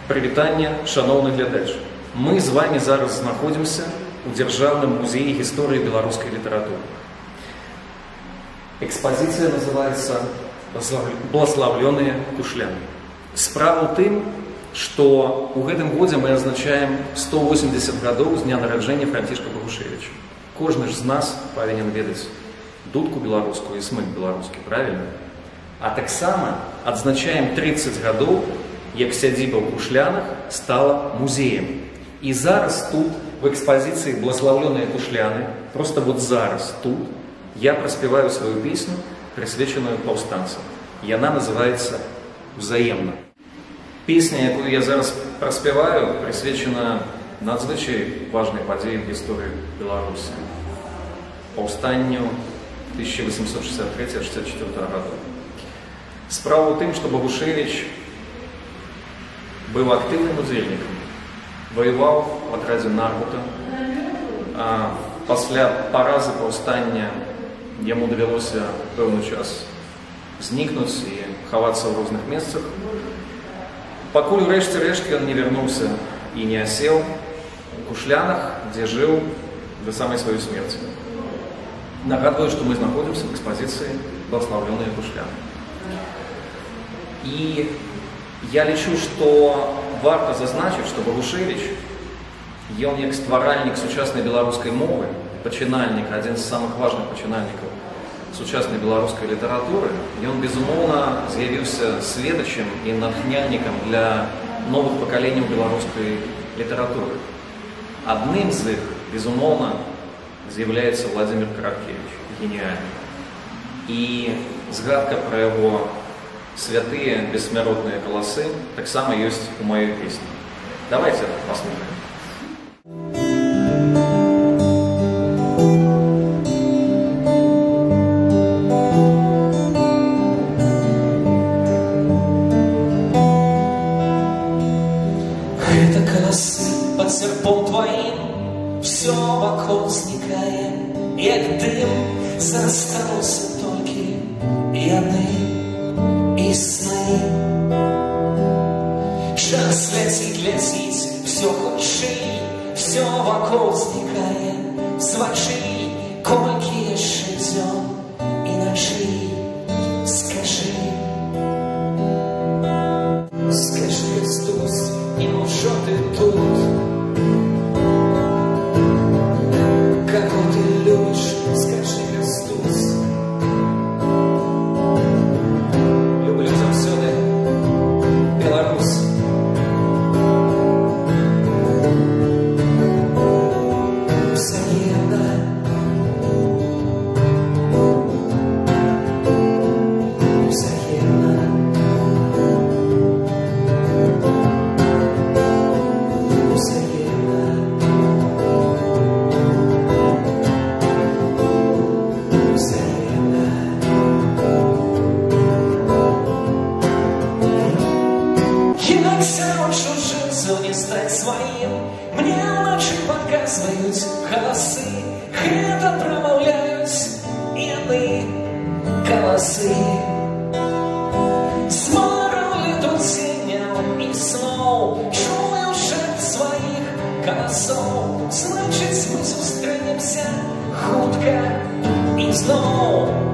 Прывітанне, шановны глядач. Мы з вами зараз знаходзімся у Дзяржаўным музеі гісторыі беларускай літаратуры. Экспазіцыя называецца «Благословленные кушляны». Справа ў тым, што ў гэтым годзе мы адзначаем 180 гадоў з дня нараджэння Францішка Багушевіча. Кожны ж з нас павінен ведаць дудку беларускую і смык беларускі, правільна? А таксама адзначаем 30 гадоў, як сядзіба ў Кушлянах стала музеем. І зараз тут, в экспазіцыі «Благословленные кушляны», просто вот зараз тут, я праспяваю сваю песню, прысвечаную паўстанцам. Яна называецца «Взаемна». Песня, якую я зараз праспяваю, прысвечана надзвычай важнай падзеі ў гісторыі Беларусі. Паўстанню 1863-64 года. Справа ў тым, што Багушевіч быў актыўным удзельнікам, воеваў в атрадзе Нарбута. Пасля паразы паўстання яму давялося пэўны час знікнуць і хавацца ў розных месцах. Пакуль рэшце ён не вярнуўся і не асеў у Кушлянах, дзе жыў да самай сваёй смерці. Нагадваю, што мы знаходзімся в экспазіцыі «Благословленные кушляны». І я лічу, што варта зазначыць, што Багушевіч, ён як стваральнік сучаснай беларускай мовы, пачынальнік, адзін з самых важных пачынальнікаў сучаснай беларускай літаратуры, ён, безумоўна, з'явіўся сведачам і натхняльнікам для новых пакаленняў беларускай літаратуры. Адным з іх, безумоўна, з'яўляецца Владзімір Караткевіч, геніальны. І згадка пра яго святыя бессмяротныя галасы таксама ёсць у маёй песні. Давайте паслухаем. Это колосы под серпом твоим, все вокруг зникае, як дым, засталося толькі яны і сны. Час ляціць, все хутчэй, все вокруг зникае, з вачэй, колькі яшчэ дзён і начэй. Скажы, Стусь, няўжо ты тут? Каго ты любіш, скажи, Стусь. Люблю заўсёды Беларусь. Взаемна. Взаемна. Не стать своим, мне ночи подказывают голосы, это промовляют яны голосы. Сморили тут синям и снов, чую шепт своих голосов. Значит, мы сустрэнемся хутка и снова.